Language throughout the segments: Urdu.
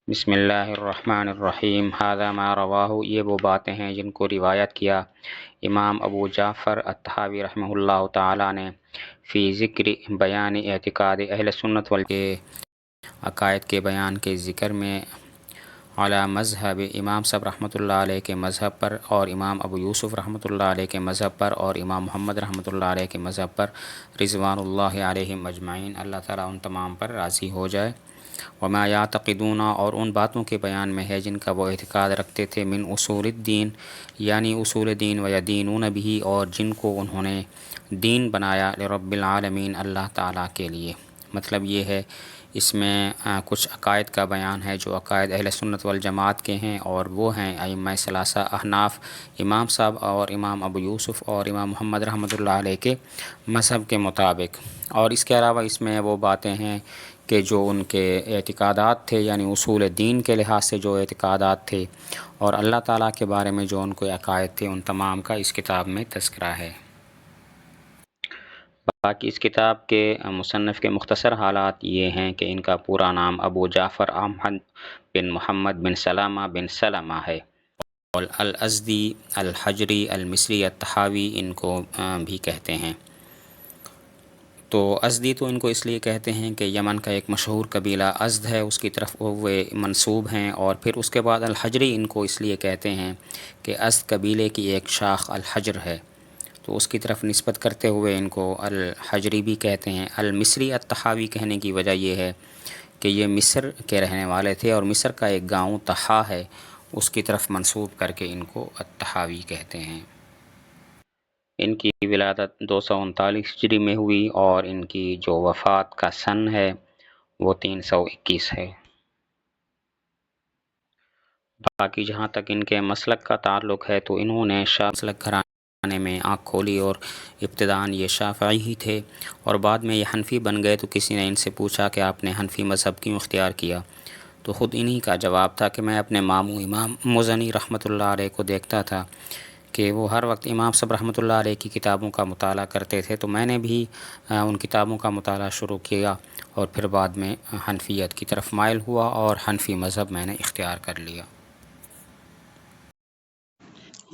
بسم اللہ الرحمن الرحیم ھذا ما رواہ، یہ وہ باتیں ہیں جن کو روایت کیا امام ابو جعفر الطحاوی رحمہ اللہ تعالی نے فی ذکر بیان اعتقاد اہل سنت کے عقائد کے بیان کے ذکر میں علی مذہب امام صاحب رحمۃ اللہ علیہ کے مذہب پر، اور امام ابو یوسف رحمۃ اللہ علیہ کے مذہب پر، اور امام محمد رحمۃ اللہ علیہ کے مذہب پر رضوان اللہ علیہم اجمعین، اللہ تعالیٰ ان تمام پر راضی ہو جائے۔ وما یعتقدون، اور ان باتوں کے بیان میں ہے جن کا وہ اعتقاد رکھتے تھے، من اصول الدین، یعنی اصول دین، و یدینون بھی، اور جن کو انہوں نے دین بنایا، لرب العالمین، اللہ تعالیٰ کے لیے۔ مطلب یہ ہے اس میں کچھ عقائد کا بیان ہے جو عقائد اہل سنت والجماعت کے ہیں، اور وہ ہیں ائمہ ثلاثہ احناف، امام صاحب اور امام ابو یوسف اور امام محمد رحمۃ اللہ علیہ کے مذہب کے مطابق۔ اور اس کے علاوہ اس میں وہ باتیں ہیں کہ جو ان کے اعتقادات تھے، یعنی اصول دین کے لحاظ سے جو اعتقادات تھے، اور اللہ تعالیٰ کے بارے میں جو ان کو عقائد تھے، ان تمام کا اس کتاب میں تذکرہ ہے۔ باقی اس کتاب کے مصنف کے مختصر حالات یہ ہیں کہ ان کا پورا نام ابو جعفر احمد بن محمد بن سلامہ بن سلمہ ہے، اور الازدی الحجری المصری الطحاوی ان کو بھی کہتے ہیں۔ تو ازدی تو ان کو اس لیے کہتے ہیں کہ یمن کا ایک مشہور قبیلہ ازد ہے، اس کی طرف وہ منسوب ہیں، اور پھر اس کے بعد الحجری ان کو اس لیے کہتے ہیں کہ ازد قبیلے کی ایک شاخ الحجر ہے، تو اس کی طرف نسبت کرتے ہوئے ان کو الحجری بھی کہتے ہیں۔ المصری الطحاوی کہنے کی وجہ یہ ہے کہ یہ مصر کے رہنے والے تھے، اور مصر کا ایک گاؤں طحا ہے، اس کی طرف منسوب کر کے ان کو الطحاوی کہتے ہیں۔ ان کی ولادت 239 ہجری میں ہوئی، اور ان کی جو وفات کا سن ہے وہ 321 ہے۔ باقی جہاں تک ان کے مسلک کا تعلق ہے تو انہوں نے شافعی مسلک گھرانے میں آنکھ کھولی، اور ابتداً یہ شافعی ہی تھے، اور بعد میں یہ حنفی بن گئے۔ تو کسی نے ان سے پوچھا کہ آپ نے حنفی مذہب کیوں اختیار کیا؟ تو خود انہی کا جواب تھا کہ میں اپنے ماموں امام مزنی رحمۃ اللہ علیہ کو دیکھتا تھا کہ وہ ہر وقت امام صاحب رحمۃ اللہ علیہ کی کتابوں کا مطالعہ کرتے تھے، تو میں نے بھی ان کتابوں کا مطالعہ شروع کیا، اور پھر بعد میں حنفیت کی طرف مائل ہوا، اور حنفی مذہب میں نے اختیار کر لیا۔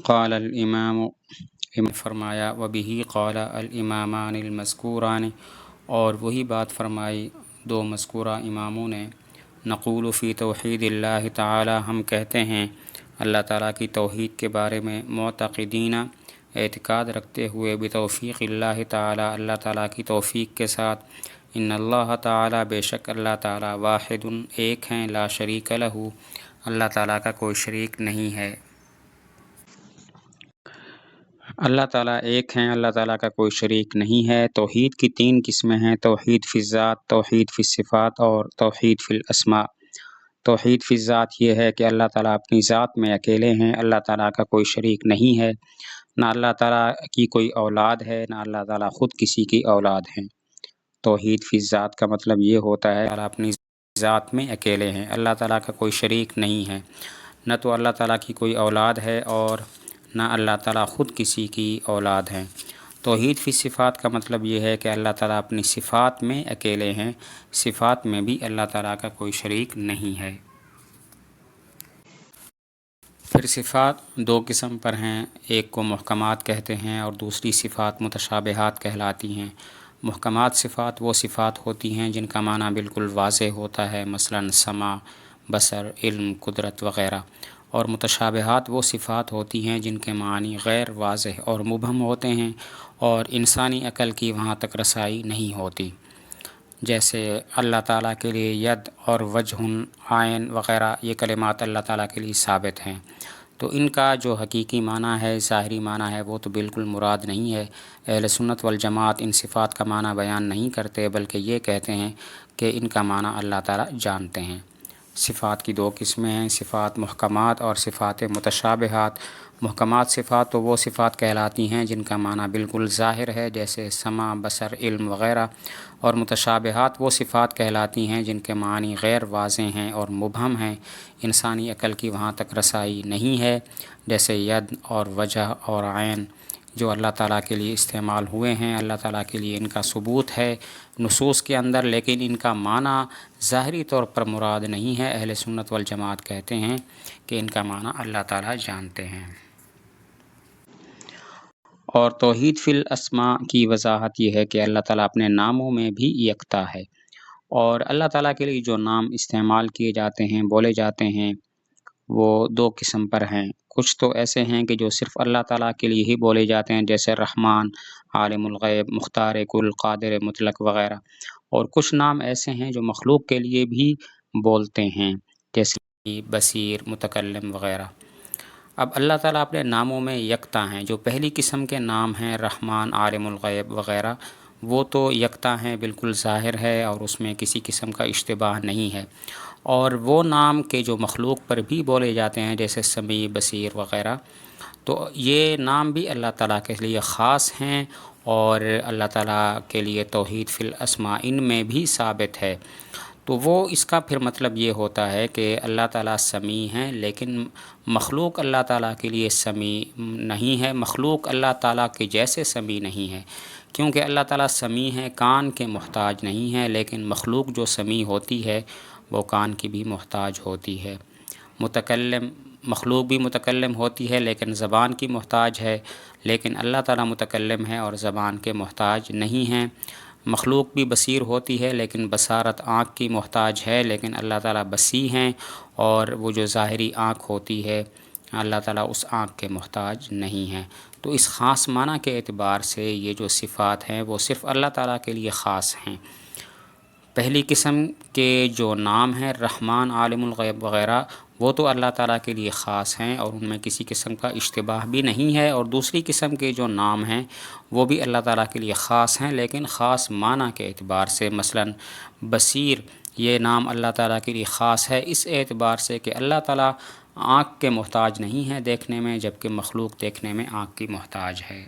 قال الامام، فرمایا، وبہ قال الامامان المذکوران، اور وہی بات فرمائی دو مذکورہ اماموں نے، نقول فی توحید اللہ تعالی، ہم کہتے ہیں اللہ تعالیٰ کی توحید کے بارے میں، معتقدین، اعتقاد رکھتے ہوئے، بتوفیق اللہ تعالیٰ، اللہ تعالیٰ کی توفیق کے ساتھ، ان اللہ تعالیٰ، بے شک اللہ تعالیٰ، واحد، ایک ہیں، لا شریک لہ، اللہ تعالیٰ کا کوئی شریک نہیں ہے۔ اللہ تعالیٰ ایک ہیں، اللہ تعالیٰ کا کوئی شریک نہیں ہے۔ توحید کی 3 قسمیں ہیں، توحید فی الذات، توحید فی الصفات، اور توحید فی الاسماء۔ توحید فی الذات یہ ہے کہ اللہ تعالیٰ اپنی ذات میں اکیلے ہیں، اللہ تعالیٰ کا کوئی شریک نہیں ہے، نہ اللہ تعالیٰ کی کوئی اولاد ہے، نہ اللہ تعالیٰ خود کسی کی اولاد ہیں۔ توحید فی الذات کا مطلب یہ ہوتا ہے اللہ تعالیٰ اپنی ذات میں اکیلے ہیں، اللہ تعالیٰ کا کوئی شریک نہیں ہے، نہ تو اللہ تعالیٰ کی کوئی اولاد ہے، اور نہ اللہ تعالیٰ خود کسی کی اولاد ہیں۔ توحید فی صفات کا مطلب یہ ہے کہ اللہ تعالیٰ اپنی صفات میں اکیلے ہیں، صفات میں بھی اللہ تعالیٰ کا کوئی شریک نہیں ہے۔ پھر صفات 2 قسم پر ہیں، ایک کو محکمات کہتے ہیں، اور دوسری صفات متشابہات کہلاتی ہیں۔ محکمات صفات وہ صفات ہوتی ہیں جن کا معنی بالکل واضح ہوتا ہے، مثلا سمع، بصر، علم، قدرت وغیرہ، اور متشابہات وہ صفات ہوتی ہیں جن کے معنی غیر واضح اور مبہم ہوتے ہیں، اور انسانی عقل کی وہاں تک رسائی نہیں ہوتی، جیسے اللہ تعالیٰ کے لیے ید اور وجہ، عین وغیرہ، یہ کلمات اللہ تعالیٰ کے لیے ثابت ہیں، تو ان کا جو حقیقی معنی ہے، ظاہری معنی ہے، وہ تو بالکل مراد نہیں ہے۔ اہل سنت والجماعت ان صفات کا معنی بیان نہیں کرتے، بلکہ یہ کہتے ہیں کہ ان کا معنی اللہ تعالیٰ جانتے ہیں۔ صفات کی 2 قسمیں ہیں، صفات محکمات اور صفات متشابہات۔ محکمات صفات تو وہ صفات کہلاتی ہیں جن کا معنی بالکل ظاہر ہے، جیسے سمع، بصر، علم وغیرہ، اور متشابہات وہ صفات کہلاتی ہیں جن کے معنی غیر واضح ہیں اور مبہم ہیں، انسانی عقل کی وہاں تک رسائی نہیں ہے، جیسے ید اور وجہ اور عین، جو اللہ تعالیٰ کے لیے استعمال ہوئے ہیں، اللہ تعالیٰ کے لیے ان کا ثبوت ہے نصوص کے اندر، لیکن ان کا معنی ظاہری طور پر مراد نہیں ہے۔ اہل سنت والجماعت کہتے ہیں کہ ان کا معنی اللہ تعالیٰ جانتے ہیں۔ اور توحید فی الاسماء کی وضاحت یہ ہے کہ اللہ تعالیٰ اپنے ناموں میں بھی یکتا ہے، اور اللہ تعالیٰ کے لیے جو نام استعمال کیے جاتے ہیں، بولے جاتے ہیں، وہ دو قسم پر ہیں۔ کچھ تو ایسے ہیں کہ جو صرف اللہ تعالیٰ کے لیے ہی بولے جاتے ہیں، جیسے رحمان، عالم الغیب، مختار کل، قادر مطلق وغیرہ، اور کچھ نام ایسے ہیں جو مخلوق کے لیے بھی بولتے ہیں، جیسے بصیر، متکلم وغیرہ۔ اب اللہ تعالیٰ اپنے ناموں میں یکتا ہیں۔ جو پہلی قسم کے نام ہیں رحمان، عالم الغیب وغیرہ، وہ تو یکتا ہیں، بالکل ظاہر ہے، اور اس میں کسی قسم کا اشتباہ نہیں ہے۔ اور وہ نام کے جو مخلوق پر بھی بولے جاتے ہیں، جیسے سمیع، بصیر وغیرہ، تو یہ نام بھی اللہ تعالیٰ کے لیے خاص ہیں، اور اللہ تعالیٰ کے لیے توحید فی الاسماء ان میں بھی ثابت ہے۔ تو وہ اس کا پھر مطلب یہ ہوتا ہے کہ اللہ تعالیٰ سمیع ہیں، لیکن مخلوق اللہ تعالیٰ کے لیے سمیع نہیں ہے، مخلوق اللہ تعالیٰ کے جیسے سمیع نہیں ہے، کیونکہ اللہ تعالیٰ سمیع ہے، کان کے محتاج نہیں ہے، لیکن مخلوق جو سمیع ہوتی ہے وہ کان کی بھی محتاج ہوتی ہے۔ متکلم، مخلوق بھی متکلم ہوتی ہے لیکن زبان کی محتاج ہے، لیکن اللہ تعالیٰ متکلم ہے اور زبان کے محتاج نہیں ہیں۔ مخلوق بھی بصیر ہوتی ہے لیکن بصارت آنکھ کی محتاج ہے، لیکن اللہ تعالیٰ بصیر ہیں، اور وہ جو ظاہری آنکھ ہوتی ہے اللہ تعالیٰ اس آنکھ کے محتاج نہیں ہیں۔ تو اس خاص معنی کے اعتبار سے یہ جو صفات ہیں وہ صرف اللہ تعالیٰ کے لیے خاص ہیں۔ پہلی قسم کے جو نام ہیں رحمان، عالم الغیب وغیرہ، وہ تو اللہ تعالیٰ کے لیے خاص ہیں اور ان میں کسی قسم کا اشتباہ بھی نہیں ہے، اور دوسری قسم کے جو نام ہیں وہ بھی اللہ تعالیٰ کے لیے خاص ہیں، لیکن خاص معنی کے اعتبار سے۔ مثلا بصیر، یہ نام اللہ تعالیٰ کے لیے خاص ہے اس اعتبار سے کہ اللہ تعالیٰ آنکھ کے محتاج نہیں ہے دیکھنے میں، جبکہ مخلوق دیکھنے میں آنکھ کی محتاج ہے۔